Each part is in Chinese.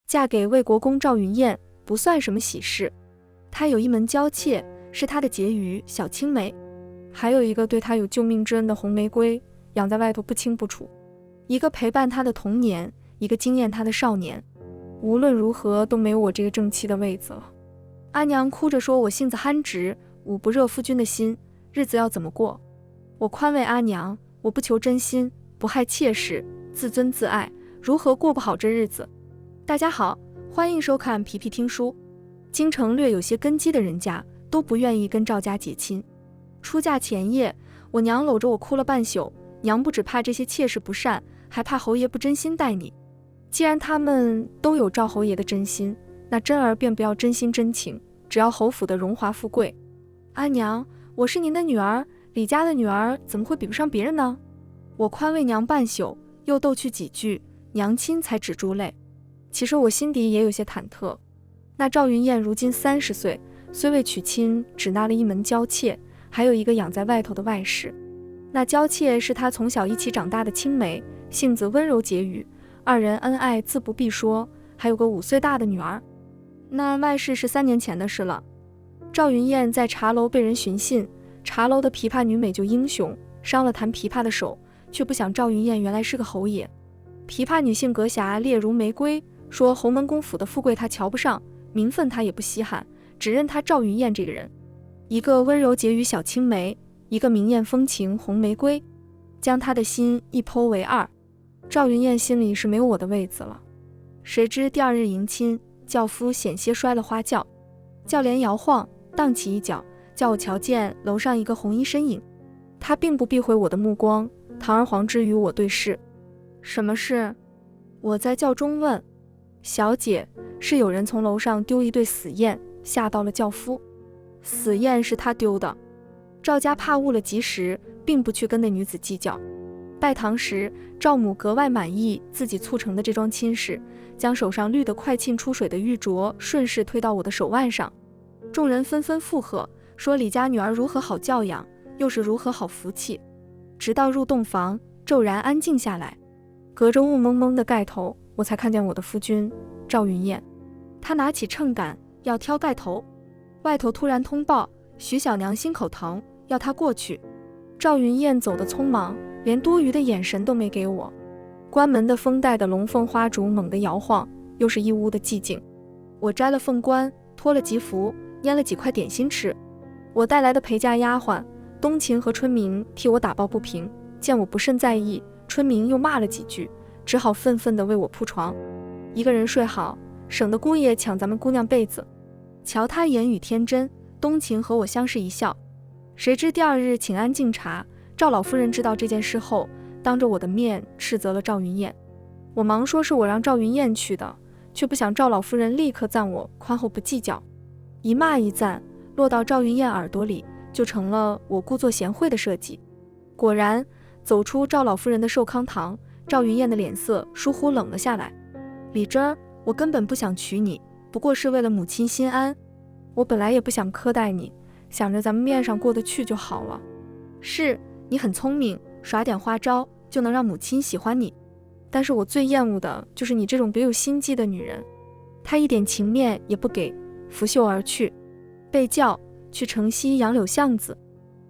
嫁给魏国公赵云燕不算什么喜事，她有一门娇妾，是她的婕妤小青梅，还有一个对她有救命之恩的红玫瑰，养在外头不清不楚。一个陪伴她的童年，一个惊艳她的少年，无论如何都没有我这个正妻的位子了。阿娘哭着说，我性子憨直，捂不热夫君的心，日子要怎么过？我宽慰阿娘，我不求真心，不害妾室，自尊自爱，如何过不好这日子？大家好，欢迎收看皮皮听书。京城略有些根基的人家都不愿意跟赵家结亲。出嫁前夜，我娘搂着我哭了半宿，娘不只怕这些妾室不善，还怕侯爷不真心待你。既然他们都有赵侯爷的真心，那真儿便不要真心真情，只要侯府的荣华富贵。阿娘，我是您的女儿，李家的女儿怎么会比不上别人呢？我宽慰娘半宿，又逗趣几句，娘亲才止住泪。其实我心底也有些忐忑。那赵云燕如今30岁，虽未娶亲，只纳了一门娇妾，还有一个养在外头的外室。那娇妾是她从小一起长大的青梅，性子温柔婕妤，二人恩爱自不必说，还有个5岁大的女儿。那外室是3年前的事了。赵云燕在茶楼被人寻衅，茶楼的琵琶女美救英雄，伤了弹琵琶的手，却不想赵云燕原来是个侯爷。琵琶女性阁侠烈如玫瑰，说侯门公府的富贵她瞧不上，名分她也不稀罕，只认她赵云燕这个人。一个温柔婕妤小青梅，一个明艳风情红玫瑰，将她的心一剖为二。赵云燕心里是没有我的位子了。谁知第2日迎亲，轿夫险些摔了花轿，轿帘摇晃，荡起一角，叫我瞧见楼上一个红衣身影。他并不避讳我的目光，堂而皇之与我对视。什么事？我在轿中问。小姐，是有人从楼上丢一对死雁，吓到了轿夫。死雁是他丢的。赵家怕误了吉时，并不去跟那女子计较。拜堂时，赵母格外满意自己促成的这桩亲事，将手上绿得快沁出水的玉镯顺势推到我的手腕上。众人纷纷附和，说李家女儿如何好教养，又是如何好福气。直到入洞房，骤然安静下来，隔着雾蒙蒙的盖头，我才看见我的夫君赵云燕。他拿起秤杆要挑盖头，外头突然通报徐小娘心口疼，要他过去。赵云燕走得匆忙，连多余的眼神都没给我。关门的封带的龙凤花烛猛地摇晃，又是一屋的寂静。我摘了凤冠，脱了吉服，拈了几块点心吃。我带来的陪嫁丫鬟冬晴和春明替我打抱不平，见我不甚在意，春明又骂了几句，只好愤愤地为我铺床。一个人睡好，省得姑爷抢咱们姑娘被子。瞧他言语天真，冬晴和我相视一笑。谁知第2日请安敬茶，赵老夫人知道这件事后，当着我的面斥责了赵云燕。我忙说是我让赵云燕去的，却不想赵老夫人立刻赞我宽厚不计较。一骂一赞，落到赵云燕耳朵里，就成了我故作贤惠的设计。果然，走出赵老夫人的寿康堂，赵云燕的脸色疏忽冷了下来。李珍儿，我根本不想娶你，不过是为了母亲心安。我本来也不想苛待你，想着咱们面上过得去就好了。是，你很聪明，耍点花招就能让母亲喜欢你。但是我最厌恶的就是你这种别有心计的女人。她一点情面也不给，拂袖而去。被叫去城西杨柳巷子。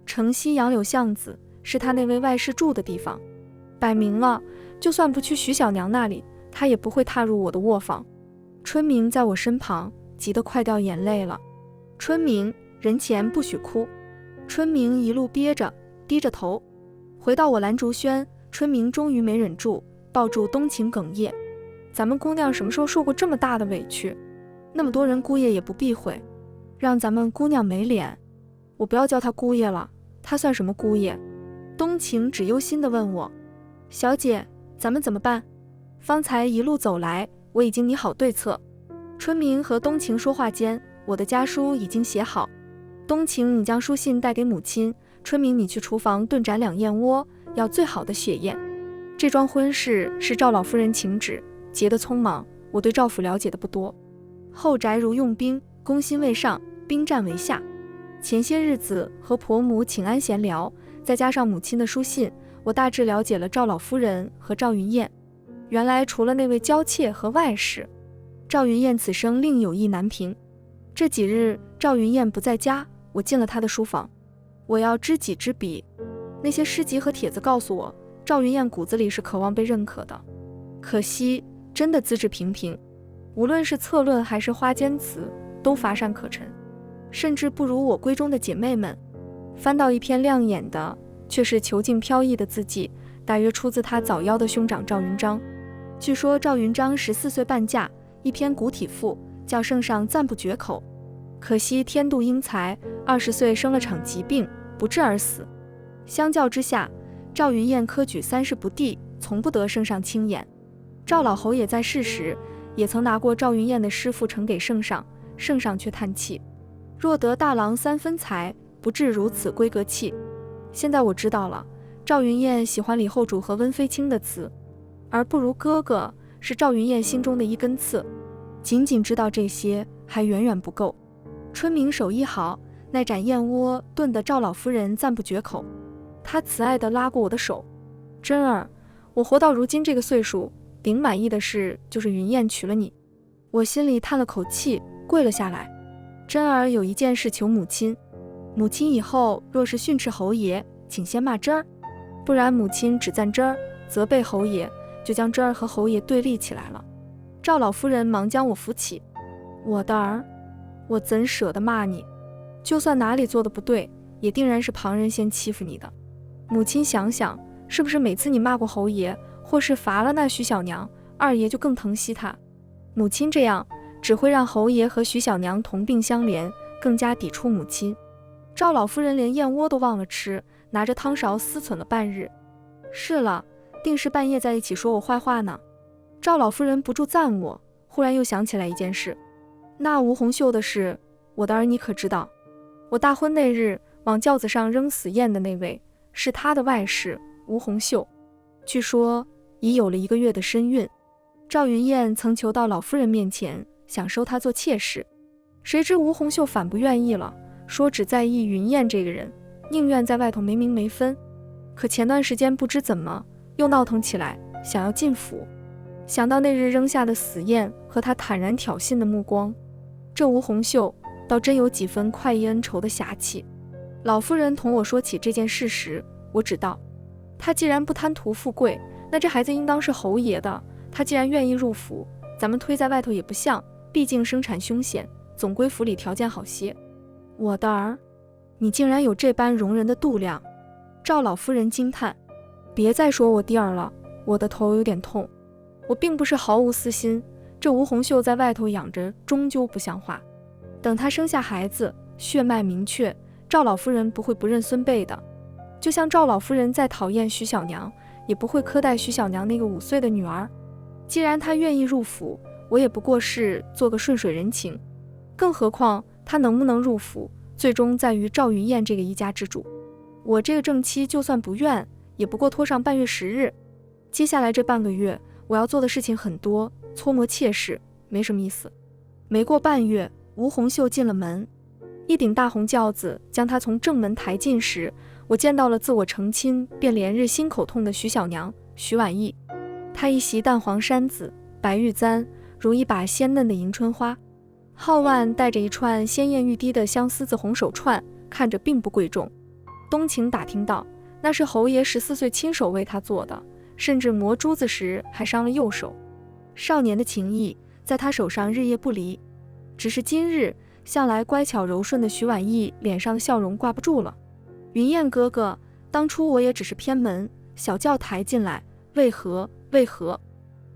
城西杨柳巷子是她那位外室住的地方，摆明了就算不去徐小娘那里，她也不会踏入我的卧房。春明在我身旁，急得快掉眼泪了。春明，人前不许哭。春明一路憋着，低着头。回到我蓝竹轩，春明终于没忍住，抱住冬晴哽咽。咱们姑娘什么时候受过这么大的委屈？那么多人姑爷也不避讳，让咱们姑娘没脸。我不要叫她姑爷了，她算什么姑爷？冬晴只忧心地问我，小姐，咱们怎么办？方才一路走来，我已经拟好对策。春明和冬晴说话间，我的家书已经写好。冬晴，你将书信带给母亲；春明，你去厨房炖斩2燕窝，要最好的血燕。这桩婚事是赵老夫人请旨，结得匆忙，我对赵府了解的不多。后宅如用兵，攻心为上，兵战为下。前些日子和婆母请安闲聊，再加上母亲的书信，我大致了解了赵老夫人和赵云燕。原来除了那位娇妾和外室，赵云燕此生另有意难平。这几日赵云燕不在家，我进了她的书房。我要知己知彼，那些诗集和帖子告诉我，赵云燕骨子里是渴望被认可的。可惜真的资质平平，无论是策论还是花间词，都乏善可陈，甚至不如我闺中的姐妹们。翻到一篇亮眼的，却是遒劲飘逸的字迹，大约出自他早夭的兄长赵云章。据说赵云章14岁伴嫁，一篇古体赋叫圣上赞不绝口。可惜天妒英才，20岁生了场疾病，不治而死。相较之下，赵云燕科举3试不第，从不得圣上青眼。赵老侯爷在世时，也曾拿过赵云燕的诗赋呈给圣上，圣上却叹气：若得大郎3分才，不至如此闺阁气。现在我知道了，赵云燕喜欢李后主和温飞卿的词，而不如哥哥是赵云燕心中的一根刺。仅仅知道这些还远远不够。春明手艺好，那盏燕窝炖得赵老夫人赞不绝口。她慈爱地拉过我的手：真儿，我活到如今这个岁数，顶满意的事就是云燕娶了你。我心里叹了口气，跪了下来。真儿有一件事求母亲，母亲以后若是训斥侯爷，请先骂真儿，不然母亲只赞真儿，责备侯爷，就将真儿和侯爷对立起来了。赵老夫人忙将我扶起：我的儿，我怎舍得骂你？就算哪里做的不对，也定然是旁人先欺负你的。母亲想想，是不是每次你骂过侯爷，或是罚了那徐小娘，二爷就更疼惜他？母亲这样只会让侯爷和徐小娘同病相怜，更加抵触母亲。赵老夫人连燕窝都忘了吃，拿着汤勺思忖了半日。是了，定是半夜在一起说我坏话呢。赵老夫人不住赞我，忽然又想起来一件事，那吴红秀的事，我的儿你可知道？我大婚那日往轿子上扔死燕的那位，是他的外室吴红秀，据说已有了1个月的身孕。赵云燕曾求到老夫人面前，想收她做妾室，谁知吴红秀反不愿意了，说只在意云燕这个人，宁愿在外头没名没分。可前段时间不知怎么又闹腾起来，想要进府。想到那日扔下的死燕和他坦然挑衅的目光，这吴红秀倒真有几分快意恩仇的侠气。老夫人同我说起这件事时，我只道，他既然不贪图富贵，那这孩子应当是侯爷的。他既然愿意入府，咱们推在外头也不像，毕竟生产凶险，总归府里条件好些。我的儿，你竟然有这般容人的度量。赵老夫人惊叹：别再说我弟儿了，我的头有点痛。我并不是毫无私心，这吴红秀在外头养着终究不像话。等她生下孩子，血脉明确，赵老夫人不会不认孙辈的。就像赵老夫人再讨厌徐小娘，也不会苛待徐小娘那个5岁的女儿。既然她愿意入府，我也不过是做个顺水人情。更何况她能不能入府，最终在于赵云燕这个一家之主。我这个正妻就算不愿，也不过拖上半月10日。接下来这半个月，我要做的事情很多，搓磨妾室没什么意思。没过半月，吴红秀进了门，一顶大红轿子将她从正门抬进时，我见到了自我成亲便连日心口痛的徐小娘徐婉意。她一袭淡黄衫子，白玉簪，如一把鲜嫩的迎春花，号腕带着一串鲜艳欲滴的香丝子红手串，看着并不贵重。东晴打听到，那是侯爷14岁亲手为她做的，甚至磨珠子时还伤了右手。少年的情谊在他手上日夜不离，只是今日向来乖巧柔顺的徐婉意脸上的笑容挂不住了。云燕哥哥，当初我也只是偏门，小轿抬进来，为何？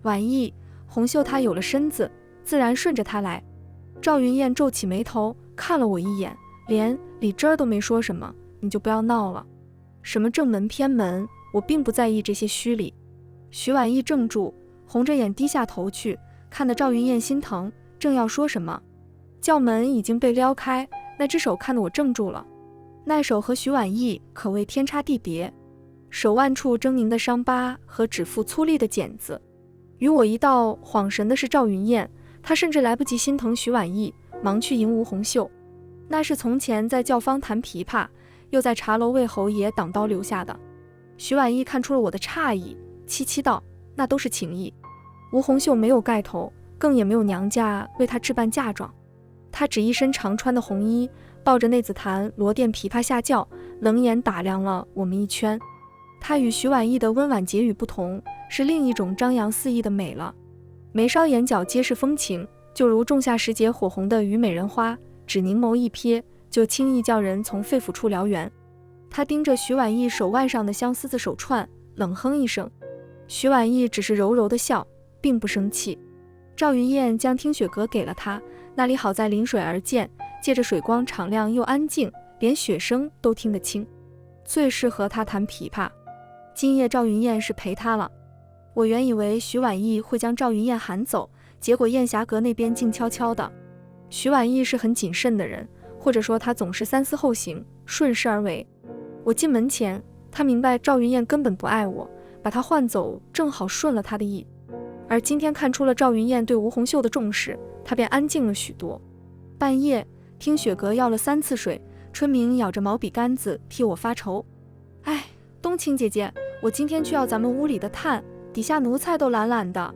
婉意，红袖她有了身子，自然顺着她来。赵云燕皱起眉头看了我一眼，连李真儿都没说什么，你就不要闹了。什么正门偏门，我并不在意这些虚礼。徐婉意怔住，红着眼低下头去，看得赵云燕心疼，正要说什么，轿门已经被撩开，那只手看得我怔住了。那手和徐婉意可谓天差地别，手腕处狰狞的伤疤和指腹粗粝的茧子。与我一道恍神的是赵云燕，她甚至来不及心疼徐婉意，忙去迎吴红秀。那是从前在教坊弹琵琶，又在茶楼为侯爷挡刀留下的。徐婉意看出了我的诧异，凄凄道：那都是情谊。吴红秀没有盖头，更也没有娘家为她置办嫁妆。她只一身常穿的红衣，抱着内子弹罗甸琵琶下轿，冷眼打量了我们一圈。她与徐婉意的温婉洁语不同，是另一种张扬肆意的美了。眉梢眼角皆是风情，就如仲夏时节火红的虞美人花，只凝眸一瞥，就轻易叫人从肺腑处燎原。她盯着徐婉意手腕上的相思子手串，冷哼一声。徐婉意只是柔柔的笑，并不生气。赵云燕将听雪阁给了她，那里好在临水而建，借着水光敞亮又安静，连雪声都听得清，最适合她弹琵琶。今夜赵云燕是陪她了。我原以为徐婉意会将赵云燕喊走，结果燕霞阁那边静悄悄的。徐婉意是很谨慎的人，或者说她总是三思后行，顺势而为。我进门前，她明白赵云燕根本不爱我，把她换走正好顺了她的意。而今天看出了赵云燕对吴红袖的重视，她便安静了许多。半夜听雪阁要了3次水，春明咬着毛笔杆子替我发愁。哎，冬青姐姐，我今天去要咱们屋里的炭，底下奴才都懒懒的，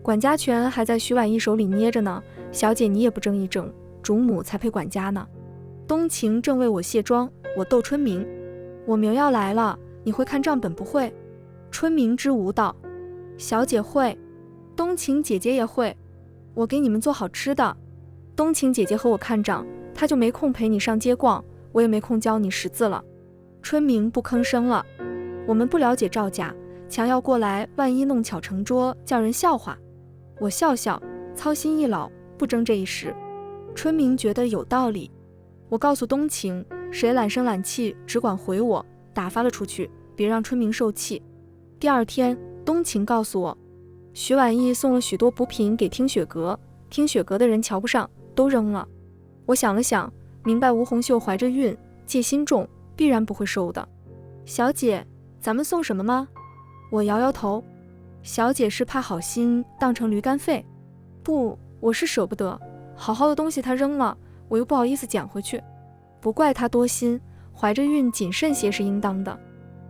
管家权还在徐婉意手里捏着呢。小姐你也不争一争，主母才配管家呢。冬晴正为我卸妆，我逗春明，我明要来了，你会看账本不会？春明支吾道，小姐会，冬晴姐姐也会，我给你们做好吃的。冬晴姐姐和我看账，她就没空陪你上街逛，我也没空教你识字了。春明不吭声了。我们不了解赵家，强要过来，万一弄巧成拙，叫人笑话。我笑笑，操心一老，不争这一时。春明觉得有道理。我告诉冬晴，谁懒声懒气，只管回我，打发了出去，别让春明受气。第二天，冬晴告诉我，徐婉意送了许多补品给听雪阁，听雪阁的人瞧不上，都扔了。我想了想，明白吴红袖怀着孕，戒心重，必然不会收的。小姐，咱们送什么吗？我摇摇头。小姐是怕好心当成驴肝肺？不，我是舍不得，好好的东西她扔了，我又不好意思捡回去。不怪她多心，怀着孕谨慎些是应当的。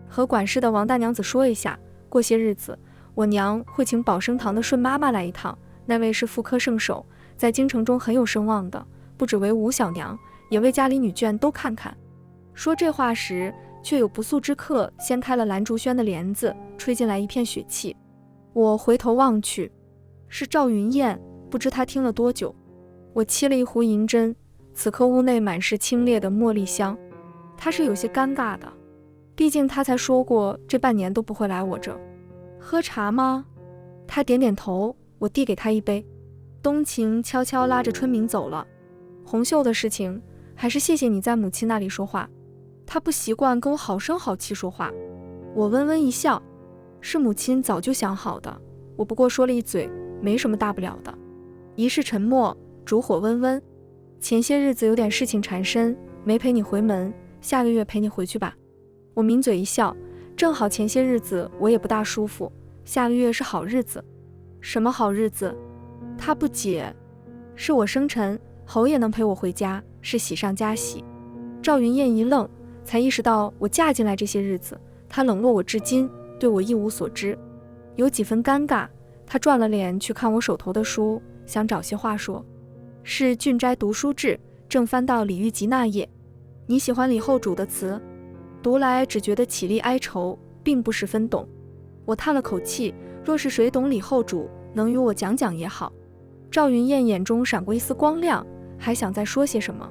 和管事的王大娘子说一下，过些日子我娘会请保生堂的顺妈妈来一趟，那位是妇科圣手，在京城中很有声望的，不只为吴小娘，也为家里女眷都看看。说这话时，却有不速之客掀开了蓝竹轩的帘子，吹进来一片雪气。我回头望去，是赵云燕，不知她听了多久。我沏了一壶银针，此刻屋内满是清冽的茉莉香。她是有些尴尬的，毕竟她才说过这半年都不会来我这。喝茶吗？她点点头，我递给她一杯。冬晴悄悄拉着春明走了。红袖的事情，还是谢谢你在母亲那里说话。她不习惯跟我好声好气说话。我微微一笑，是母亲早就想好的，我不过说了一嘴，没什么大不了的。一世沉默，烛火温温。前些日子有点事情缠身，没陪你回门，下个月陪你回去吧。我抿嘴一笑，正好前些日子我也不大舒服，下个月是好日子。什么好日子？他不解。是我生辰，侯爷能陪我回家，是喜上加喜。赵云燕一愣，才意识到我嫁进来这些日子，她冷落我至今，对我一无所知，有几分尴尬。她转了脸去看我手头的书，想找些话说。是郡斋读书志，正翻到李煜集那页。你喜欢李后主的词？读来只觉得绮丽哀愁，并不十分懂。我叹了口气，若是谁懂李后主，能与我讲讲也好。赵云燕眼中闪过一丝光亮，还想再说些什么。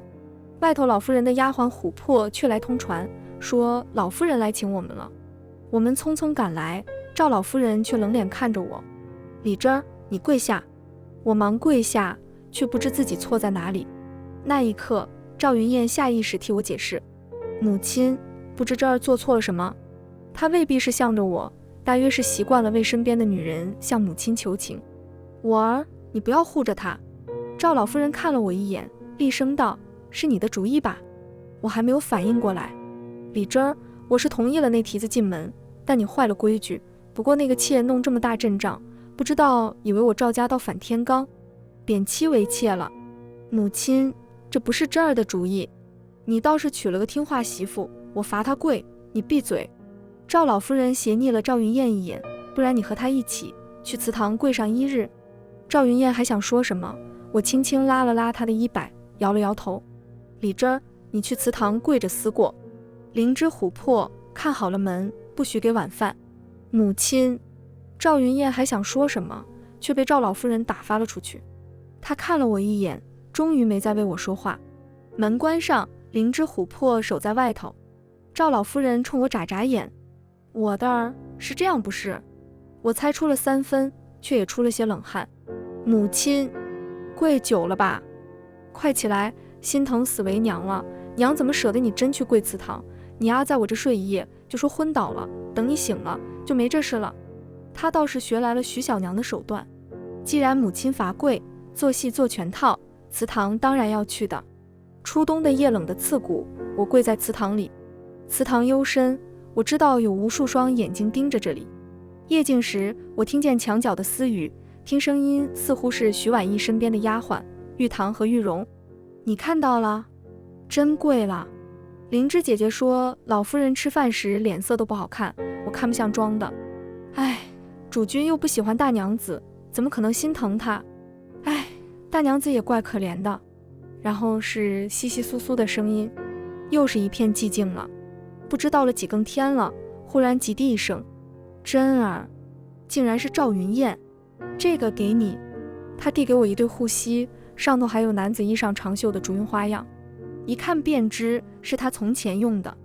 外头老夫人的丫鬟琥珀却来通传，说老夫人来请我们了。我们匆匆赶来，赵老夫人却冷脸看着我。李珍儿，你跪下。我忙跪下，却不知自己错在哪里。那一刻，赵云燕下意识替我解释，母亲，不知这儿做错了什么。她未必是向着我，大约是习惯了为身边的女人向母亲求情。我儿，你不要护着她。赵老夫人看了我一眼，厉声道，是你的主意吧？我还没有反应过来。李珍儿，我是同意了那蹄子进门，但你坏了规矩。不过那个妾弄这么大阵仗，不知道以为我赵家倒反天罡，贬妻为妾了。母亲，这不是珍儿的主意。你倒是娶了个听话媳妇，我罚她跪，你闭嘴。赵老夫人斜睨了赵云燕一眼，不然你和她一起去祠堂跪上1日。赵云燕还想说什么，我轻轻拉了拉她的衣摆，摇了摇头。李枝儿，你去祠堂跪着思过。灵芝琥珀，看好了门，不许给晚饭。母亲。赵云燕还想说什么，却被赵老夫人打发了出去。她看了我一眼，终于没再为我说话。门关上，灵芝琥珀守在外头。赵老夫人冲我眨眨眼，我的儿是这样不是？我猜出了3分，却也出了些冷汗。母亲，跪久了吧？快起来，心疼死为娘了。娘怎么舍得你真去跪祠堂？你在我这睡一夜，就说昏倒了，等你醒了就没这事了。她倒是学来了徐小娘的手段。既然母亲罚跪，做戏做全套，祠堂当然要去的。初冬的夜冷的刺骨，我跪在祠堂里。祠堂幽深，我知道有无数双眼睛盯着这里。夜静时，我听见墙角的私语，听声音似乎是徐婉意身边的丫鬟玉堂和玉容。你看到了？真跪了。灵芝姐姐说老夫人吃饭时脸色都不好看，我看不像装的。哎，主君又不喜欢大娘子，怎么可能心疼她？哎，大娘子也怪可怜的。然后是窸窸窣窣的声音，又是一片寂静了。不知到了几更天了，忽然急地一声，真儿，竟然是赵云燕。这个给你。她递给我一对护膝，上头还有男子衣上长绣的竹云花样，一看便知是她从前用的。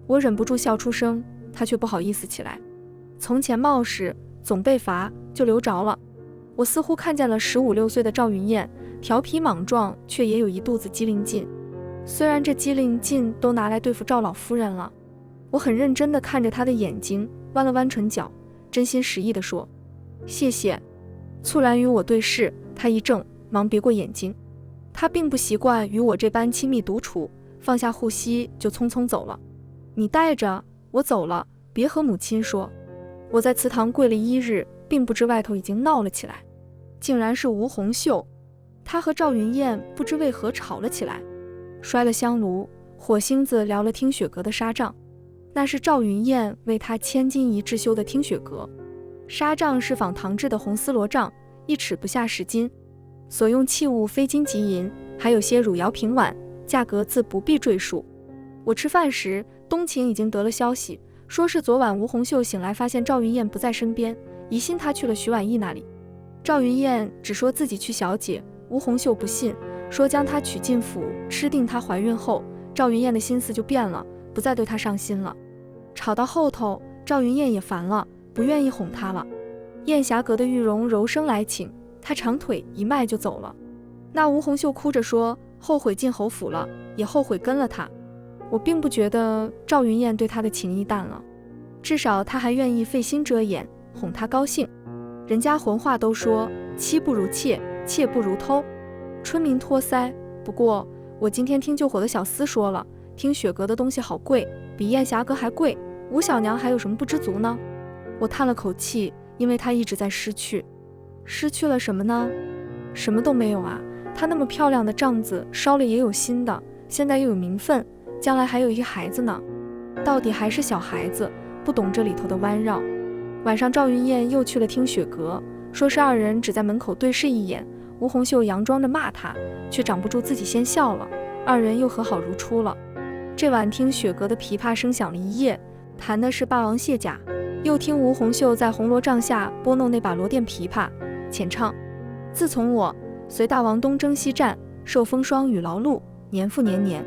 我忍不住笑出声，她却不好意思起来。从前冒失总被罚，就留着了。我似乎看见了15、16岁的赵云燕，调皮莽撞，却也有一肚子机灵劲。虽然这机灵劲都拿来对付赵老夫人了。我很认真地看着她的眼睛，弯了弯唇角，真心实意地说：谢谢。猝然与我对视，她一怔，忙别过眼睛。她并不习惯与我这般亲密独处，放下护膝就匆匆走了。你带着我走了，别和母亲说。我在祠堂跪了1日，并不知外头已经闹了起来，竟然是吴红秀。她和赵云燕不知为何吵了起来，摔了香炉，火星子燎了听雪阁的纱帐。那是赵云燕为她千金一掷修的听雪阁，纱帐是仿唐制的红丝罗帐，1尺不下10斤，所用器物非金即银，还有些汝窑平碗，价格自不必赘述。我吃饭时，东秦已经得了消息，说是昨晚吴红秀醒来发现赵云燕不在身边，疑心她去了徐婉意那里。赵云燕只说自己去小姐，吴红秀不信，说将她娶进府，吃定她怀孕后，赵云燕的心思就变了，不再对她上心了。吵到后头，赵云燕也烦了，不愿意哄她了。燕霞阁的玉容柔声来请，她长腿一迈就走了。那吴红秀哭着说后悔进侯府了，也后悔跟了她。我并不觉得赵云燕对她的情意淡了，至少她还愿意费心遮掩，哄她高兴。人家浑话都说妻不如妾，妾不如偷，春名托腮。不过我今天听救火的小厮说了，听雪阁的东西好贵，比燕霞阁还贵，吴小娘还有什么不知足呢？我叹了口气，因为她一直在失去。失去了什么呢？什么都没有啊，她那么漂亮的帐子烧了也有新的，现在又有名分，将来还有一个孩子呢。到底还是小孩子，不懂这里头的弯绕。晚上赵云燕又去了听雪阁，说是2人只在门口对视一眼，吴红秀佯装着骂她，却掌不住自己先笑了，2人又和好如初了。这晚听雪阁的琵琶声响了一夜，弹的是霸王卸甲，又听吴红秀在红罗帐下拨弄那把罗甸琵琶，浅唱：自从我随大王东征西战，受风霜雨劳碌，年复年年，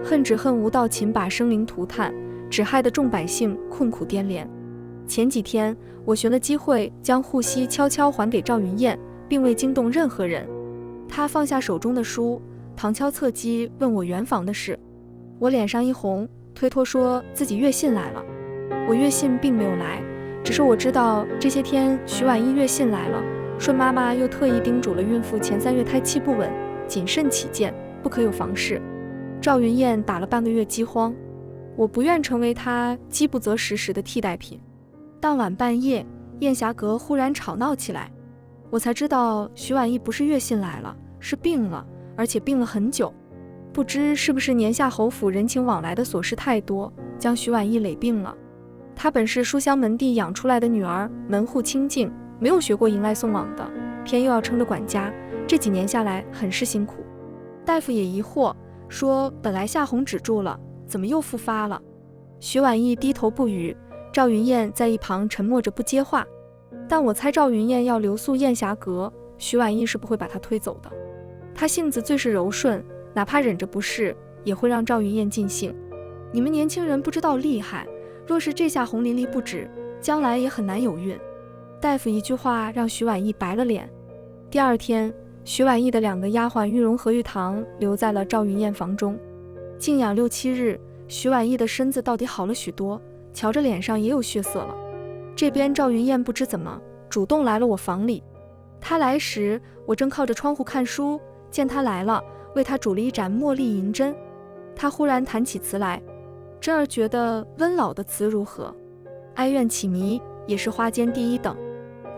恨只恨无道秦把生灵涂炭，只害得众百姓困苦颠连。前几天我寻了机会将护膝悄悄还给赵云燕，并未惊动任何人。她放下手中的书，旁敲侧击问我圆房的事。我脸上一红，推脱说自己月信来了。我月信并没有来，只是我知道这些天徐婉意月信来了，顺妈妈又特意叮嘱了孕妇前3月胎气不稳，谨慎起见，不可有房事。赵云燕打了半个月饥荒，我不愿成为她饥不择食时的替代品。当晚半夜，燕霞阁忽然吵闹起来，我才知道徐婉意不是月信来了，是病了，而且病了很久。不知是不是年下侯府人情往来的琐事太多，将徐婉意累病了。她本是书香门第养出来的女儿，门户清静，没有学过迎来送往的，偏又要撑着管家，这几年下来很是辛苦。大夫也疑惑，说本来夏红止住了，怎么又复发了？徐婉意低头不语，赵云燕在一旁沉默着不接话。但我猜赵云燕要留宿燕霞阁，徐婉意是不会把她推走的。她性子最是柔顺，哪怕忍着不适，也会让赵云燕尽兴。你们年轻人不知道厉害，若是这下红淋漓不止，将来也很难有孕。大夫一句话让徐婉意白了脸。第二天，徐婉意的2个丫鬟玉荣和玉堂留在了赵云燕房中。静养6、7日，徐婉意的身子到底好了许多，瞧着脸上也有血色了。这边赵云燕不知怎么主动来了我房里。她来时，我正靠着窗户看书，见她来了，为她煮了一盏茉莉银针。她忽然弹起词来，真儿觉得温老的词如何？哀怨起迷，也是花间第一等。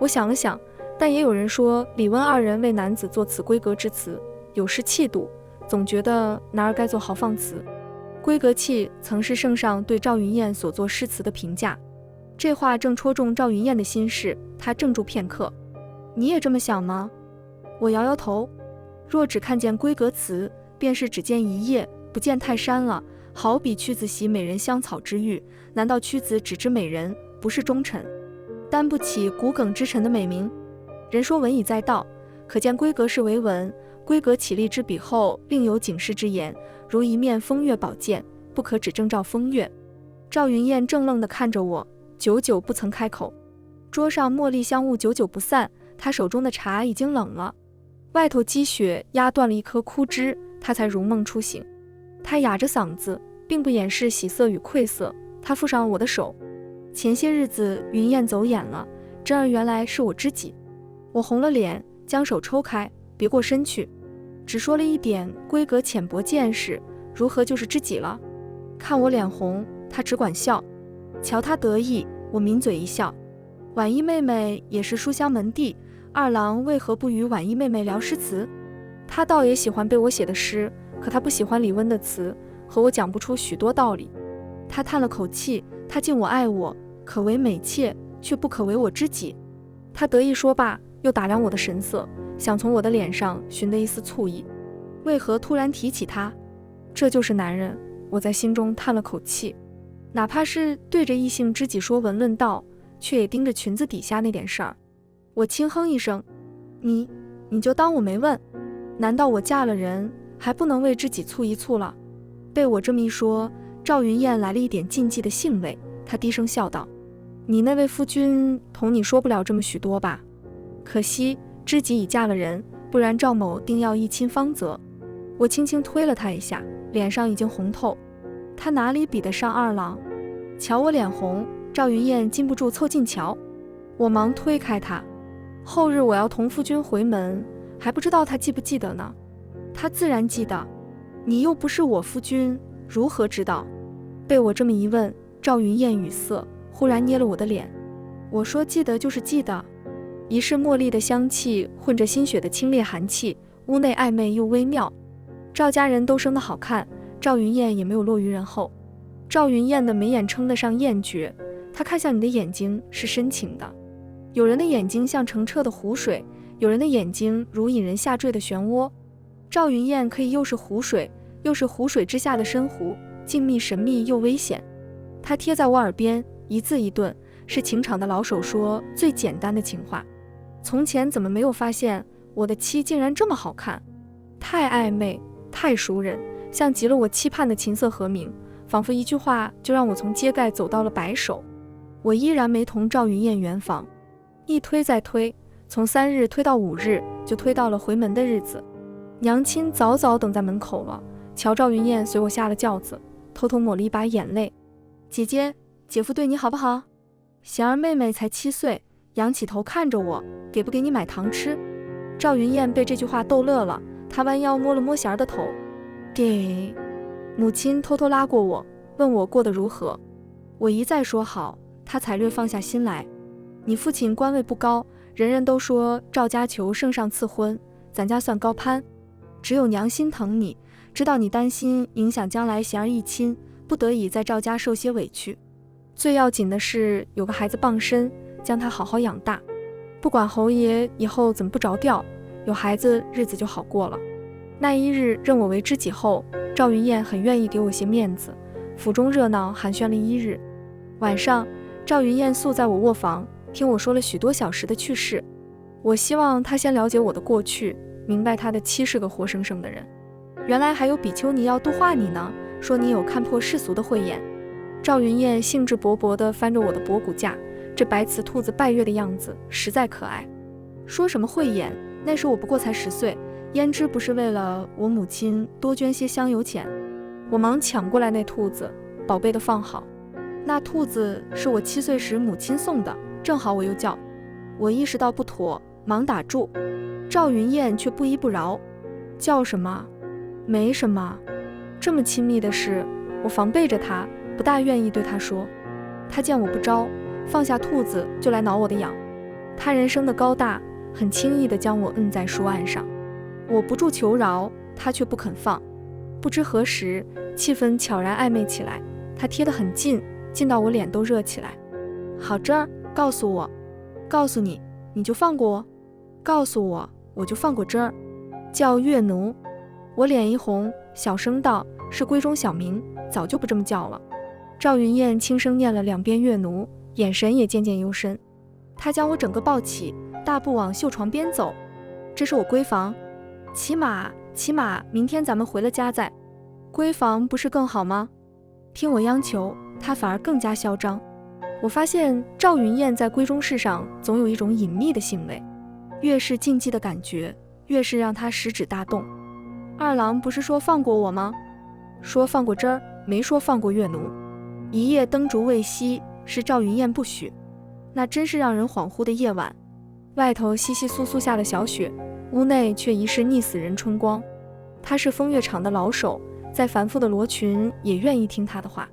我想了想，但也有人说李温2人为男子作此闺阁之词，有失气度，总觉得男儿该做豪放词。闺阁气曾是圣上对赵云燕所作诗词的评价。这话正戳中赵云燕的心事，她怔住片刻。你也这么想吗？我摇摇头。若只看见闺阁词，便是只见一叶，不见泰山了。好比屈子习美人香草之玉，难道屈子只知美人，不是忠臣，担不起骨梗之臣的美名？人说文以载道，可见闺阁是为文，闺阁起立之笔后，另有警示之言，如一面风月宝剑，不可只证照风月。赵云燕怔愣地看着我，久久不曾开口。桌上茉莉香雾久久不散，她手中的茶已经冷了。外头积雪压断了一棵枯枝，她才如梦初醒。她哑着嗓子，并不掩饰喜色与愧色。她附上我的手。前些日子云燕走眼了，真儿原来是我知己。我红了脸，将手抽开，别过身去，只说了一点闺阁浅薄见识，如何就是知己了？看我脸红，她只管笑。瞧她得意，我抿嘴一笑。婉意妹妹也是书香门第，二郎为何不与婉意妹妹聊诗词？她倒也喜欢背我写的诗，可她不喜欢李温的词，和我讲不出许多道理。她叹了口气，她敬我爱我，可为美妾，却不可为我知己。她得意说罢，又打量我的神色，想从我的脸上寻得一丝醋意。为何突然提起他？这就是男人。我在心中叹了口气。哪怕是对着异性知己说文论道，却也盯着裙子底下那点事儿。我轻哼一声，你就当我没问。难道我嫁了人，还不能为知己促一促了？被我这么一说，赵云燕来了一点禁忌的兴味，她低声笑道，你那位夫君同你说不了这么许多吧？可惜知己已嫁了人，不然赵某定要一亲芳泽。我轻轻推了他一下，脸上已经红透。他哪里比得上二郎？瞧我脸红，赵云燕禁不住凑近瞧。我忙推开他。后日我要同夫君回门，还不知道他记不记得呢。他自然记得，你又不是我夫君，如何知道？被我这么一问，赵云燕语塞，忽然捏了我的脸。我说记得就是记得。一是茉莉的香气混着新雪的清冽寒气，屋内暧昧又微妙。赵家人都生得好看，赵云燕也没有落于人后。赵云燕的眉眼称得上艳绝，她看向你的眼睛是深情的。有人的眼睛像澄澈的湖水，有人的眼睛如引人下坠的漩涡。赵云燕可以又是湖水，又是湖水之下的深湖，静谧神秘又危险。她贴在我耳边，一字一顿，是情场的老手说最简单的情话。从前怎么没有发现我的妻竟然这么好看？太暧昧，太熟人，像极了我期盼的琴瑟和鸣，仿佛一句话就让我从阶盖走到了白首。我依然没同赵云燕圆房，一推再推，从3日推到5日，就推到了回门的日子。娘亲早早等在门口了，瞧赵云燕随我下了轿子，偷偷抹了一把眼泪。姐姐，姐夫对你好不好？贤儿妹妹才7岁，仰起头看着我，给不给你买糖吃？赵云燕被这句话逗乐了，她弯腰摸了摸贤儿的头，给。母亲偷偷拉过我，问我过得如何。我一再说好，她才略放下心来。你父亲官位不高，人人都说赵家求圣上赐婚，咱家算高攀。只有娘心疼你，知道你担心影响将来贤儿一亲，不得已在赵家受些委屈。最要紧的是有个孩子傍身，将他好好养大。不管侯爷以后怎么不着调，有孩子日子就好过了。那一日认我为知己后，赵云燕很愿意给我些面子，府中热闹寒暄了一日。晚上，赵云燕宿在我卧房，听我说了许多小时的趣事。我希望她先了解我的过去，明白她的妻是个活生生的人。原来还有比丘尼要度化你呢，说你有看破世俗的慧眼。赵云燕兴致勃勃地翻着我的脖骨架，这白瓷兔子拜月的样子实在可爱。说什么慧眼，那时我不过才10岁，胭脂不是为了我母亲多捐些香油钱。我忙抢过来那兔子，宝贝地放好。那兔子是我7岁时母亲送的，正好我又叫。我意识到不妥，忙打住。赵云燕却不依不饶，叫什么？没什么。这么亲密的事，我防备着她，不大愿意对她说。她见我不招，放下兔子就来挠我的痒。她人生的高大，很轻易地将我摁在书案上。我不住求饶，她却不肯放。不知何时，气氛悄然暧昧起来，她贴得很近，近到我脸都热起来。好这儿，告诉我，告诉你，你就放过我，告诉我，我就放过这儿。叫月奴。我脸一红，小声道，是闺中小名，早就不这么叫了。赵云燕轻声念了2遍月奴，眼神也渐渐幽深。她将我整个抱起，大步往绣床边走。这是我闺房，起码明天咱们回了家再。闺房不是更好吗？听我央求，她反而更加嚣张。我发现赵云燕在闺中事上总有一种隐秘的兴味，越是禁忌的感觉，越是让她食指大动。二郎不是说放过我吗？说放过这儿，没说放过月奴。一夜灯烛未熄，是赵云燕不许。那真是让人恍惚的夜晚，外头窸窸窣窣下了小雪，屋内却疑是溺死人春光。他是风月场的老手，再繁复的罗裙也愿意听他的话。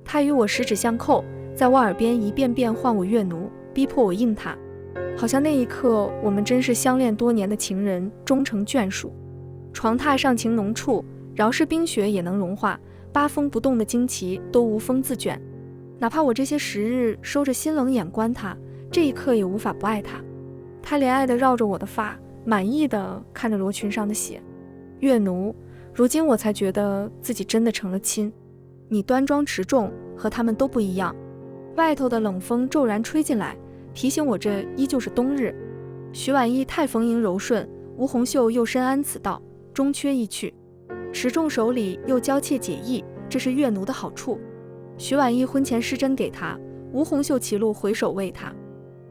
他与我十指相扣，在我耳边一遍遍唤我月奴，逼迫我应他。好像那一刻我们真是相恋多年的情人，终成眷属。床榻上情浓处，饶是冰雪也能融化，八风不动的旌旗都无风自卷。哪怕我这些时日收着心冷眼观他，这一刻也无法不爱他。他怜爱地绕着我的发，满意地看着罗裙上的血。月奴，如今我才觉得自己真的成了亲。你端庄持重，和他们都不一样。外头的冷风骤然吹进来，提醒我这依旧是冬日。徐婉意太丰盈柔顺，吴红袖又深谙此道，终缺一去。持重手里又娇怯解意，这是月奴的好处。徐婉意婚前施针给他，吴红袖歧路回首为他，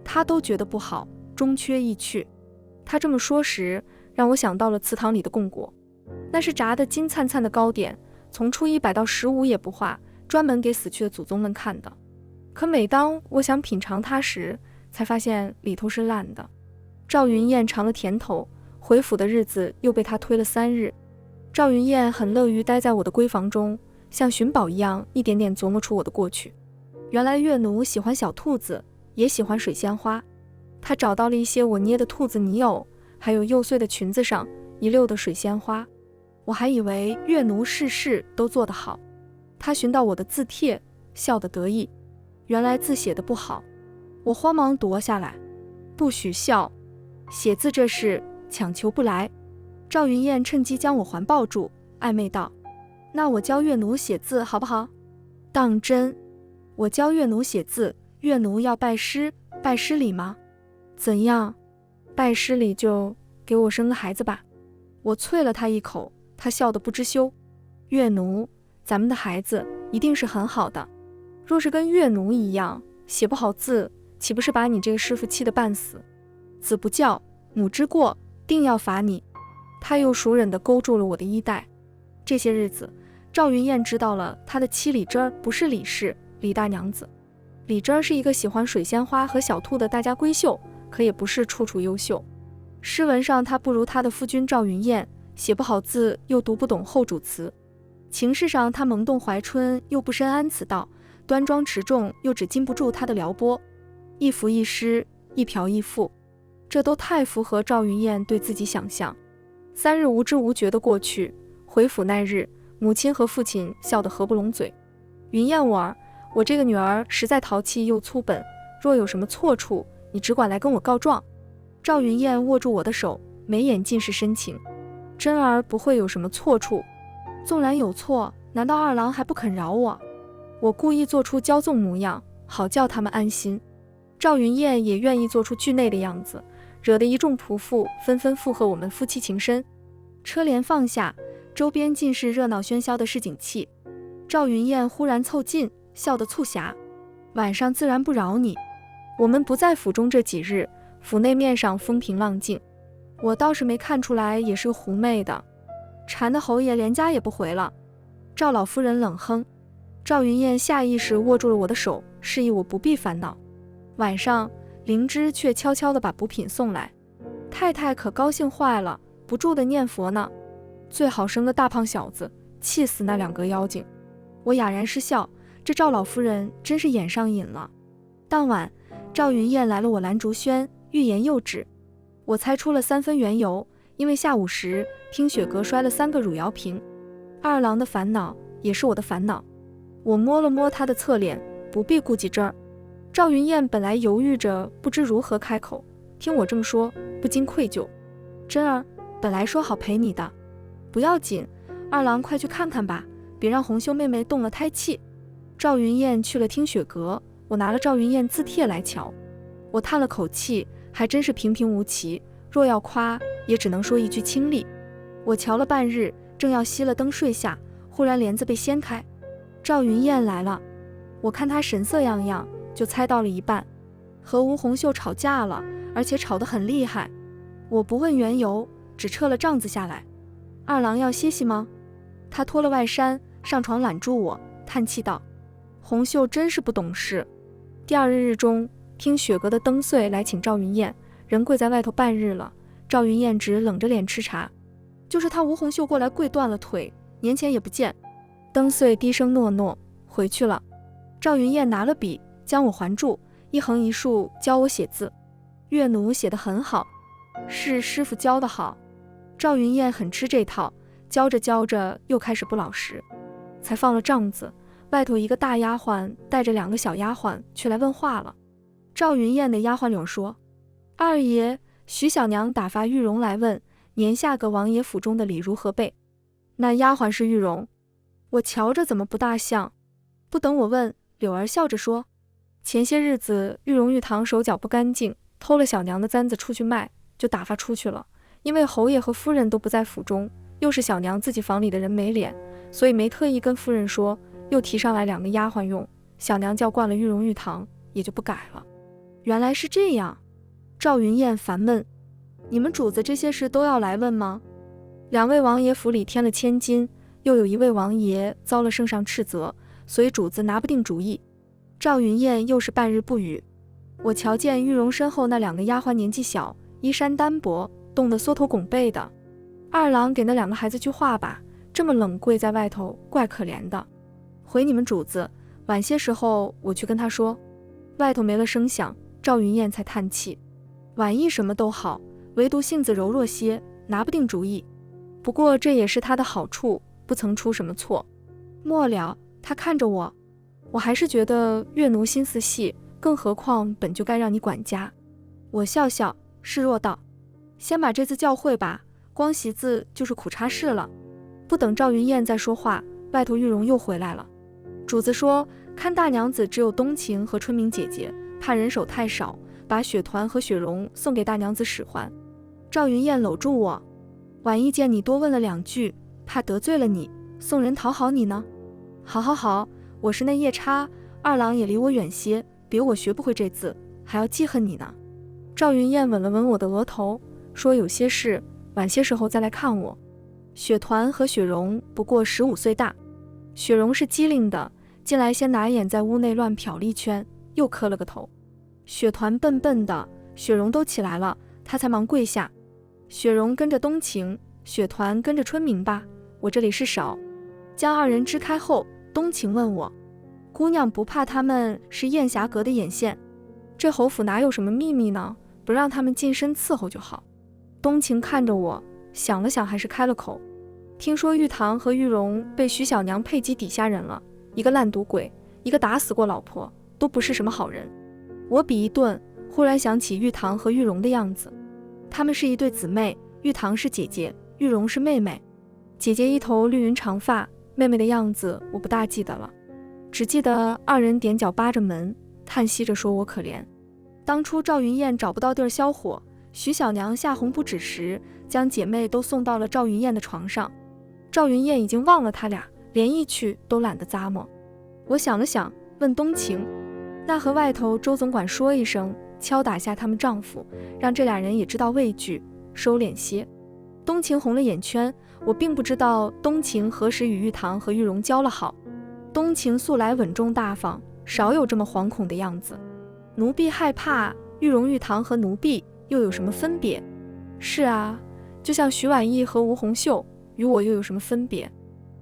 他都觉得不好，终缺一去。他这么说时，让我想到了祠堂里的供果，那是炸得金灿灿的糕点，从初1摆到15也不化，专门给死去的祖宗们看的。可每当我想品尝它时，才发现里头是烂的。赵云燕尝了甜头，回府的日子又被他推了3日。赵云燕很乐于待在我的闺房中，像寻宝一样，一点点琢磨出我的过去。原来月奴喜欢小兔子，也喜欢水仙花。他找到了一些我捏的兔子泥偶，还有幼碎的裙子上遗留的水仙花。我还以为月奴事事都做得好。他寻到我的字帖，笑得得意。原来字写得不好，我慌忙夺下来。不许笑，写字这事强求不来。赵云燕趁机将我环抱住，暧昧道：那我教月奴写字好不好？当真？我教月奴写字，月奴要拜师礼吗？怎样？拜师礼就给我生个孩子吧。我啐了他一口，他笑得不知羞。月奴，咱们的孩子一定是很好的。若是跟月奴一样，写不好字，岂不是把你这个师傅气得半死？子不教，母之过，定要罚你。他又熟忍地勾住了我的衣带。这些日子，赵云燕知道了她的妻李珍儿不是李氏，李大娘子。李珍儿是一个喜欢水仙花和小兔的大家闺秀，可也不是处处优秀。诗文上她不如她的夫君赵云燕，写不好字又读不懂后主词。情事上她萌动怀春，又不深谙此道，端庄持重又只禁不住她的撩拨。一幅一诗，一瓢一赋，这都太符合赵云燕对自己想象。3日无知无觉地过去，回府那日，母亲和父亲笑得合不拢嘴。云燕我儿，我这个女儿实在淘气又粗本，若有什么错处，你只管来跟我告状。赵云燕握住我的手，眉眼尽是深情。真儿不会有什么错处，纵然有错，难道二郎还不肯饶我？我故意做出骄纵模样，好叫他们安心。赵云燕也愿意做出惧内的样子，惹得一众仆妇纷纷附和我们夫妻情深。车帘放下，周边尽是热闹喧嚣的市井气。赵云燕忽然凑近，笑得促狭：晚上自然不饶你。我们不在府中这几日，府内面上风平浪静，我倒是没看出来也是个狐媚的。馋的侯爷连家也不回了。赵老夫人冷哼。赵云燕下意识握住了我的手，示意我不必烦恼。晚上灵芝却悄悄地把补品送来，太太可高兴坏了，不住地念佛呢。最好生个大胖小子，气死那两个妖精。我哑然失笑，这赵老夫人真是眼上瘾了。当晚赵云燕来了我兰竹轩，欲言又止。我猜出了3分缘由，因为下午时听雪阁摔了3个汝窑瓶。二郎的烦恼也是我的烦恼。我摸了摸他的侧脸，不必顾及这儿。赵云燕本来犹豫着不知如何开口，听我这么说，不禁愧疚。真儿，本来说好陪你的。不要紧，二郎快去看看吧，别让红袖妹妹动了胎气。赵云燕去了听雪阁，我拿了赵云燕字帖来瞧。我叹了口气，还真是平平无奇，若要夸，也只能说一句清丽。我瞧了半日，正要熄了灯睡下，忽然帘子被掀开，赵云燕来了。我看她神色样样，就猜到了一半，和吴红袖吵架了，而且吵得很厉害。我不问缘由，只撤了帐子下来。二郎要歇息吗？他脱了外衫，上床揽住我，叹气道：红袖真是不懂事。第二日中，听雪阁的灯碎来请赵云燕，人跪在外头半日了，赵云燕只冷着脸吃茶。就是他吴红袖过来跪断了腿，年前也不见。灯碎低声诺诺，回去了。赵云燕拿了笔，将我环住，一横一竖教我写字。岳奴写得很好，是师傅教得好。赵云燕很吃这套，教着教着又开始不老实。才放了帐子，外头一个大丫鬟带着2个小丫鬟去来问话了。赵云燕的丫鬟柳说：二爷，徐小娘打发玉容来问年下个王爷府中的礼如何备。那丫鬟是玉容，我瞧着怎么不大像。不等我问，柳儿笑着说：前些日子玉容玉堂手脚不干净，偷了小娘的簪子出去卖，就打发出去了。因为侯爷和夫人都不在府中，又是小娘自己房里的人没脸，所以没特意跟夫人说，又提上来2个丫鬟用。小娘叫惯了玉容玉堂，也就不改了。原来是这样。赵云燕烦闷：你们主子这些事都要来问吗？2位王爷府里添了千金，又有1位王爷遭了圣上斥责，所以主子拿不定主意。赵云燕又是半日不语。我瞧见玉容身后那2个丫鬟年纪小，衣衫单薄，冻得缩头拱背的。二郎给那2个孩子句话吧，这么冷跪在外头，怪可怜的。回你们主子，晚些时候我去跟他说。外头没了声响，赵云燕才叹气：晚意什么都好，唯独性子柔弱些，拿不定主意。不过这也是他的好处，不曾出什么错。末了，他看着我，我还是觉得岳奴心思细，更何况本就该让你管家。我笑笑，示弱道：先把这字教会吧，光习字就是苦差事了。不等赵云燕再说话，外头玉容又回来了。主子说看大娘子只有冬晴和春明姐姐，怕人手太少，把雪团和雪容送给大娘子使唤。赵云燕搂住我：晚意见你多问了2句，怕得罪了你，送人讨好你呢。好好好，我是那夜叉，二郎也离我远些，别我学不会这字，还要记恨你呢。赵云燕吻了吻我的额头，说有些事晚些时候再来看我。雪团和雪容不过15岁大，雪容是机灵的，进来先拿眼在屋内乱瞟了一圈，又磕了个头。雪团笨笨的，雪容都起来了，他才忙跪下。雪容跟着冬晴，雪团跟着春明吧，我这里是少。将2人支开后，冬晴问我：姑娘不怕他们是燕霞阁的眼线？这侯府哪有什么秘密呢？不让他们近身伺候就好。冬晴看着我，想了想，还是开了口：听说玉堂和玉容被徐小娘配给底下人了，一个烂赌鬼，一个打死过老婆，都不是什么好人。我笔一顿，忽然想起玉堂和玉容的样子。她们是一对姊妹，玉堂是姐姐，玉容是妹妹。姐姐一头绿云长发，妹妹的样子我不大记得了，只记得二人踮脚扒着门，叹息着说我可怜。当初赵云燕找不到地儿消火，徐小娘下红布纸时，将姐妹都送到了赵云燕的床上。赵云燕已经忘了他俩，连一去都懒得咂摸。我想了想，问冬晴，那和外头周总管说一声，敲打下他们丈夫，让这俩人也知道畏惧，收敛些。冬晴红了眼圈，我并不知道冬晴何时与玉堂和玉容交了好。冬晴素来稳重大方，少有这么惶恐的样子。奴婢害怕，玉容玉堂和奴婢又有什么分别？是啊，就像徐婉意和吴红秀与我又有什么分别？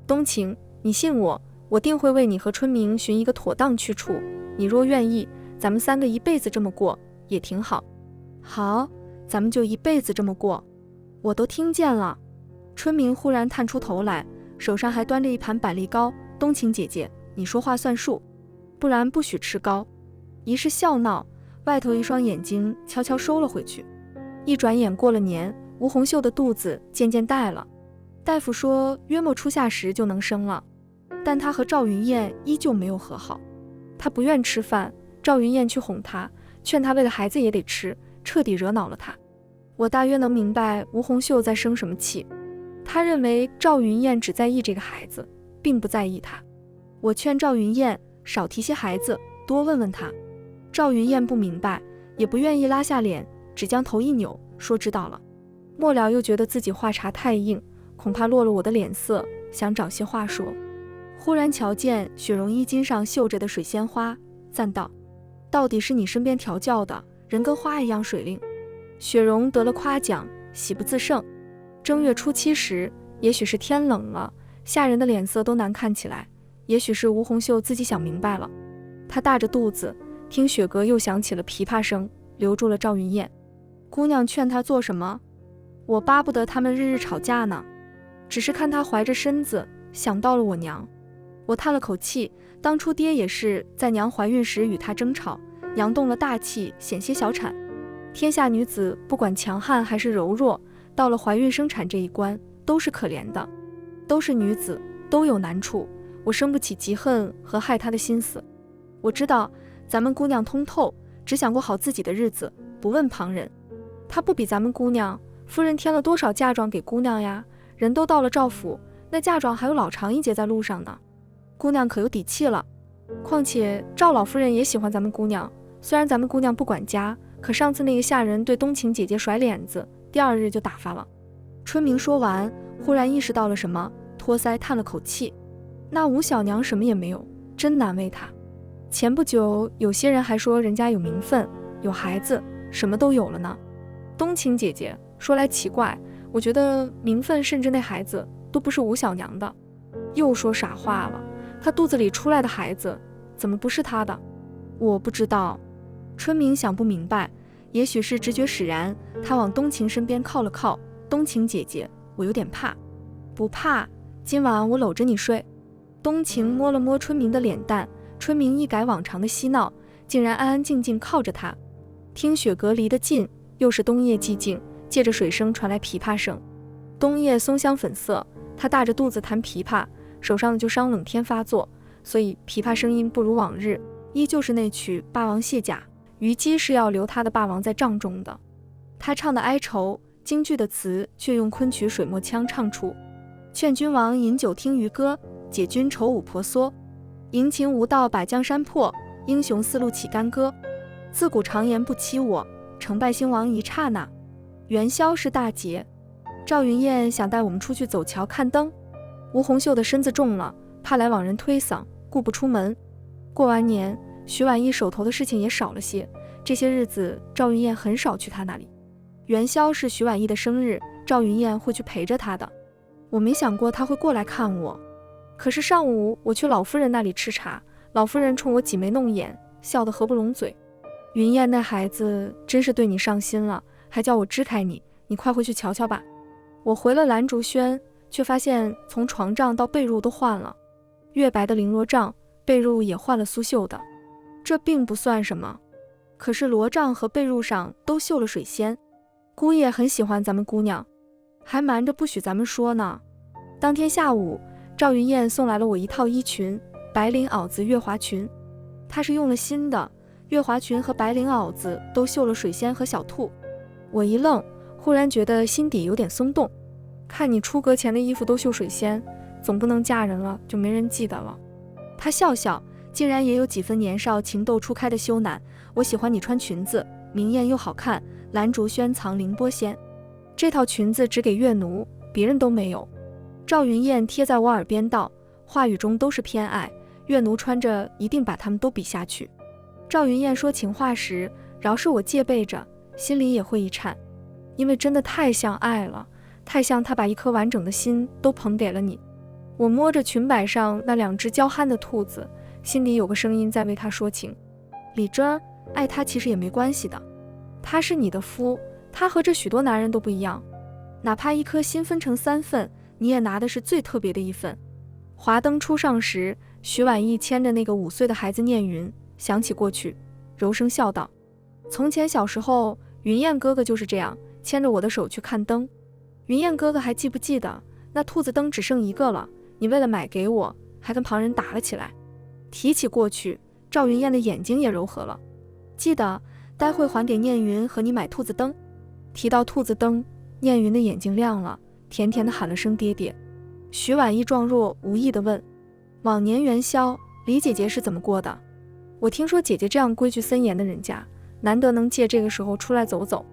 冬晴，你信我，我定会为你和春明寻一个妥当去处。你若愿意，咱们三个一辈子这么过也挺好。好，咱们就一辈子这么过。我都听见了。春明忽然探出头来，手上还端着一盘板栗糕。冬晴姐姐，你说话算数，不然不许吃糕。一是笑闹，外头一双眼睛悄悄收了回去。一转眼过了年，吴红秀的肚子渐渐大了，大夫说约莫初夏时就能生了，但她和赵云燕依旧没有和好。她不愿吃饭，赵云燕去哄她，劝她为了孩子也得吃，彻底惹恼了她。我大约能明白吴红秀在生什么气，她认为赵云燕只在意这个孩子，并不在意她。我劝赵云燕少提些孩子，多问问她。赵云燕不明白，也不愿意拉下脸，只将头一扭，说知道了。末了又觉得自己话茬太硬，恐怕落了我的脸色，想找些话说。忽然瞧见雪绒衣襟上绣着的水仙花，赞道：到底是你身边调教的，人跟花一样水灵。雪绒得了夸奖，喜不自胜。正月初七时，也许是天冷了，下人的脸色都难看起来，也许是吴红秀自己想明白了。她大着肚子，听雪阁又响起了琵琶声，留住了赵云燕。姑娘劝她做什么？我巴不得他们日日吵架呢，只是看她怀着身子，想到了我娘。我叹了口气，当初爹也是在娘怀孕时与她争吵，娘动了大气，险些小产。天下女子不管强悍还是柔弱，到了怀孕生产这一关，都是可怜的，都是女子，都有难处。我生不起嫉恨和害她的心思。我知道咱们姑娘通透，只想过好自己的日子，不问旁人。她不比咱们姑娘，夫人添了多少嫁妆给姑娘呀？人都到了赵府，那嫁妆还有老长一截在路上呢。姑娘可有底气了。况且赵老夫人也喜欢咱们姑娘，虽然咱们姑娘不管家，可上次那个下人对冬晴姐姐甩脸子，第二日就打发了。春明说完，忽然意识到了什么，托腮叹了口气。那吴小娘什么也没有，真难为她。前不久有些人还说人家有名分，有孩子，什么都有了呢。冬晴姐姐说来奇怪，我觉得名分甚至那孩子都不是吴小娘的。又说傻话了，她肚子里出来的孩子怎么不是她的？我不知道。春明想不明白，也许是直觉使然，他往冬晴身边靠了靠。冬晴姐姐，我有点怕。不怕，今晚我搂着你睡。冬晴摸了摸春明的脸蛋，春明一改往常的嬉闹，竟然安安静静靠着他。听雪阁离得近，又是冬夜寂静，借着水声传来琵琶声。冬夜松香粉色，他大着肚子弹琵琶，手上就伤冷天发作，所以琵琶声音不如往日，依旧是那曲《霸王卸甲》。虞姬是要留他的霸王在帐中的。他唱的哀愁，京剧的词却用昆曲水墨腔唱出。劝君王饮酒听渔歌，解君愁舞婆娑。吟情无道把江山破，英雄四路起干戈。自古常言不欺我，成败兴亡一刹那。元宵是大节，赵云燕想带我们出去走桥看灯。吴红秀的身子重了，怕来往人推搡，顾不出门。过完年，徐婉意手头的事情也少了些，这些日子赵云燕很少去她那里。元宵是徐婉意的生日，赵云燕会去陪着她的。我没想过她会过来看我，可是上午我去老夫人那里吃茶，老夫人冲我挤眉弄眼，笑得合不拢嘴。云燕那孩子真是对你上心了，还叫我支开你，你快回去瞧瞧吧。我回了蓝竹轩，却发现从床帐到被褥都换了，月白的绫罗帐，被褥也换了苏绣的。这并不算什么，可是罗帐和被褥上都绣了水仙。姑爷很喜欢咱们姑娘，还瞒着不许咱们说呢。当天下午，赵云燕送来了我一套衣裙，白绫袄子月华裙。她是用了新的，月华裙和白绫袄子都绣了水仙和小兔。我一愣，忽然觉得心底有点松动。看你出阁前的衣服都绣水仙，总不能嫁人了就没人记得了。她笑笑，竟然也有几分年少情窦初开的羞赧。我喜欢你穿裙子，明艳又好看，兰竹轩藏凌波仙。这套裙子只给月奴，别人都没有。赵云燕贴在我耳边道，话语中都是偏爱，月奴穿着一定把他们都比下去。赵云燕说情话时，饶是我戒备着，心里也会一颤，因为真的太像爱了，太像他把一颗完整的心都捧给了你。我摸着裙摆上那两只娇憨的兔子，心里有个声音在为他说情。李真儿，爱他其实也没关系的，他是你的夫，他和这许多男人都不一样，哪怕一颗心分成3份，你也拿的是最特别的一份。华灯初上时，徐婉意牵着那个5岁的孩子念云，想起过去，柔声笑道：从前小时候，云燕哥哥就是这样牵着我的手去看灯。云燕哥哥还记不记得，那兔子灯只剩1个了，你为了买给我，还跟旁人打了起来。提起过去，赵云燕的眼睛也柔和了。记得，待会还给念云和你买兔子灯。提到兔子灯，念云的眼睛亮了，甜甜的喊了声爹爹。徐婉意状若无意地问：往年元宵，李姐姐是怎么过的？我听说姐姐这样规矩森严的人家，难得能借这个时候出来走走。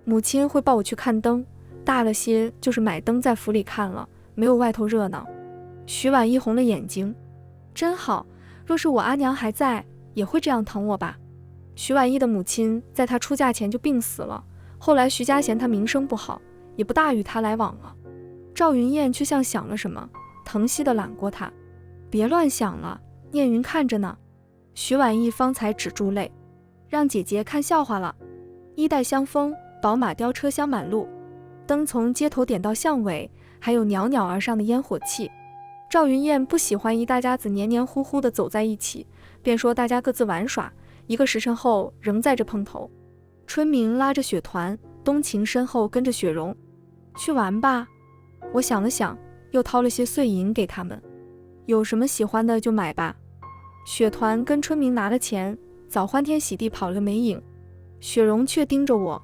母亲会抱我去看灯，大了些就是买灯在府里看了，没有外头热闹。徐婉意红了眼睛，真好，若是我阿娘还在，也会这样疼我吧。徐婉意的母亲在她出嫁前就病死了，后来徐家嫌她名声不好，也不大与她来往了。赵云燕却像想了什么，疼惜地揽过她：别乱想了，念云看着呢。徐婉意方才止住泪，让姐姐看笑话了。衣带香风，宝马雕车香满路，灯从街头点到巷尾，还有袅袅而上的烟火气。赵云燕不喜欢一大家子黏黏糊糊地走在一起，便说大家各自玩耍，1个时辰后仍在这碰头。春明拉着雪团，冬晴身后跟着雪容。去玩吧。我想了想，又掏了些碎银给他们，有什么喜欢的就买吧。雪团跟春明拿了钱，早欢天喜地跑了个没影。雪容却盯着我，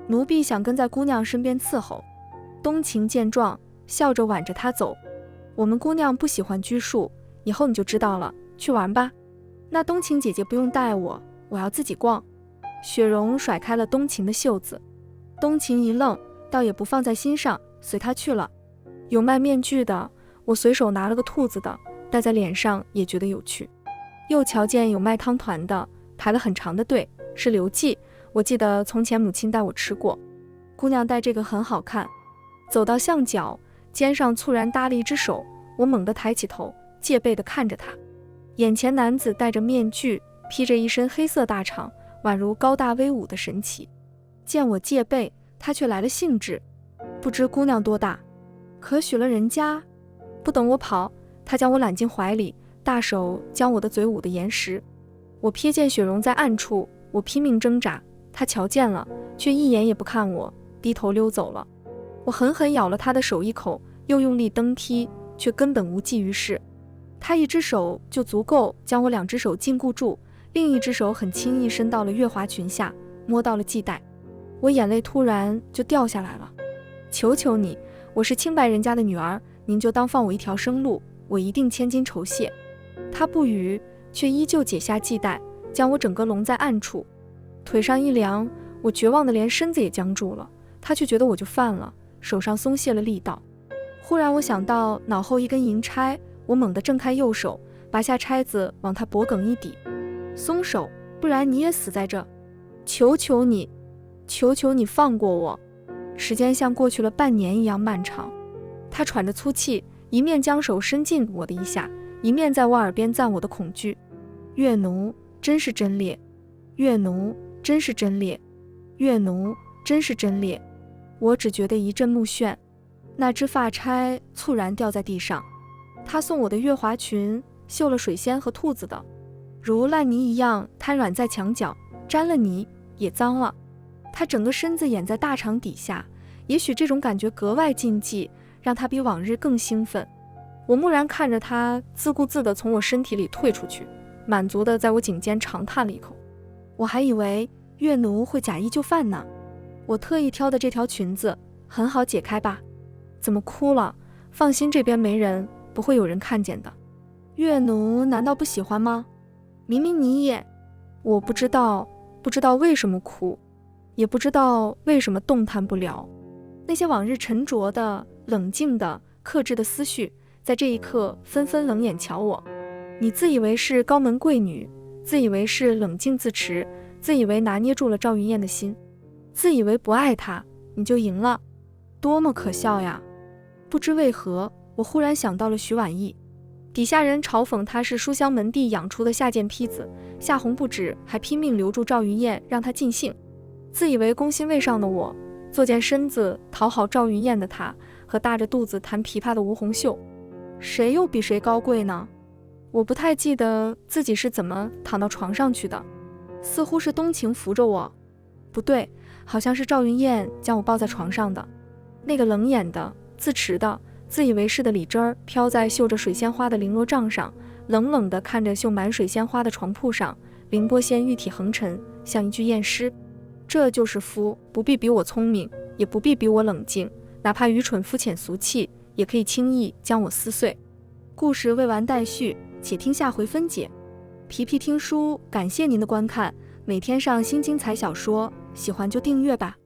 奴婢想跟在姑娘身边伺候。冬晴见状，笑着挽着她走。我们姑娘不喜欢拘束，以后你就知道了，去玩吧。那冬晴姐姐不用带我，我要自己逛。雪容甩开了冬晴的袖子。冬晴一愣，倒也不放在心上，随她去了。有卖面具的，我随手拿了个兔子的，戴在脸上也觉得有趣。又瞧见有卖汤团的，排了很长的队，是刘记，我记得从前母亲带我吃过。姑娘戴这个很好看。走到巷角，肩上猝然搭了一只手，我猛地抬起头，戒备地看着他。眼前男子戴着面具，披着一身黑色大氅，宛如高大威武的神奇。见我戒备，他却来了兴致。不知姑娘多大，可许了人家？不等我跑，他将我揽进怀里，大手将我的嘴捂得严实。我瞥见雪容在暗处，我拼命挣扎，他瞧见了，却一眼也不看我，低头溜走了。我狠狠咬了他的手一口，又用力蹬踢，却根本无济于事。他一只手就足够将我2只手禁锢住，另一只手很轻易伸到了月华裙下，摸到了系带。我眼泪突然就掉下来了。求求你，我是清白人家的女儿，您就当放我一条生路，我一定千金酬谢。他不语，却依旧解下系带，将我整个笼在暗处。腿上一凉，我绝望的连身子也僵住了。他却觉得我就犯了，手上松懈了力道。忽然我想到脑后一根银钗，我猛地挣开右手，拔下钗子往他脖颈一抵。松手，不然你也死在这。求求你，求求你放过我。时间像过去了半年一样漫长。他喘着粗气，一面将手伸进我的腋下，一面在我耳边赞我的恐惧。月奴真是真烈，月奴真是真烈，月奴真是真烈。我只觉得一阵目眩，那只发钗猝然掉在地上。他送我的月华裙，绣了水仙和兔子的，如烂泥一样瘫软在墙角，沾了泥也脏了。他整个身子掩在大场底下，也许这种感觉格外禁忌，让他比往日更兴奋。我木然看着他自顾自地从我身体里退出去，满足地在我颈间长叹了一口。我还以为月奴会假意就范呢。我特意挑的这条裙子很好解开吧？怎么哭了？放心，这边没人，不会有人看见的。月奴难道不喜欢吗？明明你也……我不知道为什么哭，也不知道为什么动弹不了。那些往日沉着的、冷静的、克制的思绪，在这一刻纷纷冷眼瞧我。你自以为是高门贵女，自以为是冷静自持，自以为拿捏住了赵云燕的心，自以为不爱她你就赢了，多么可笑呀！不知为何，我忽然想到了徐婉意，底下人嘲讽她是书香门第养出的下贱坯子，夏红不止，还拼命留住赵云燕让她尽兴。自以为攻心未上的我，作践身子讨好赵云燕的她，和大着肚子弹琵琶的吴红袖，谁又比谁高贵呢？我不太记得自己是怎么躺到床上去的，似乎是冬晴扶着我，不对，好像是赵云燕将我抱在床上的。那个冷眼的、自持的、自以为是的李枝儿飘在绣着水仙花的绫罗帐上，冷冷地看着绣满水仙花的床铺上，凌波仙玉体横陈，像一句艳诗。这就是夫，不必比我聪明，也不必比我冷静，哪怕愚蠢肤浅俗气，也可以轻易将我撕碎。故事未完待续，且听下回分解。皮皮听书感谢您的观看，每天上新精彩小说，喜欢就订阅吧。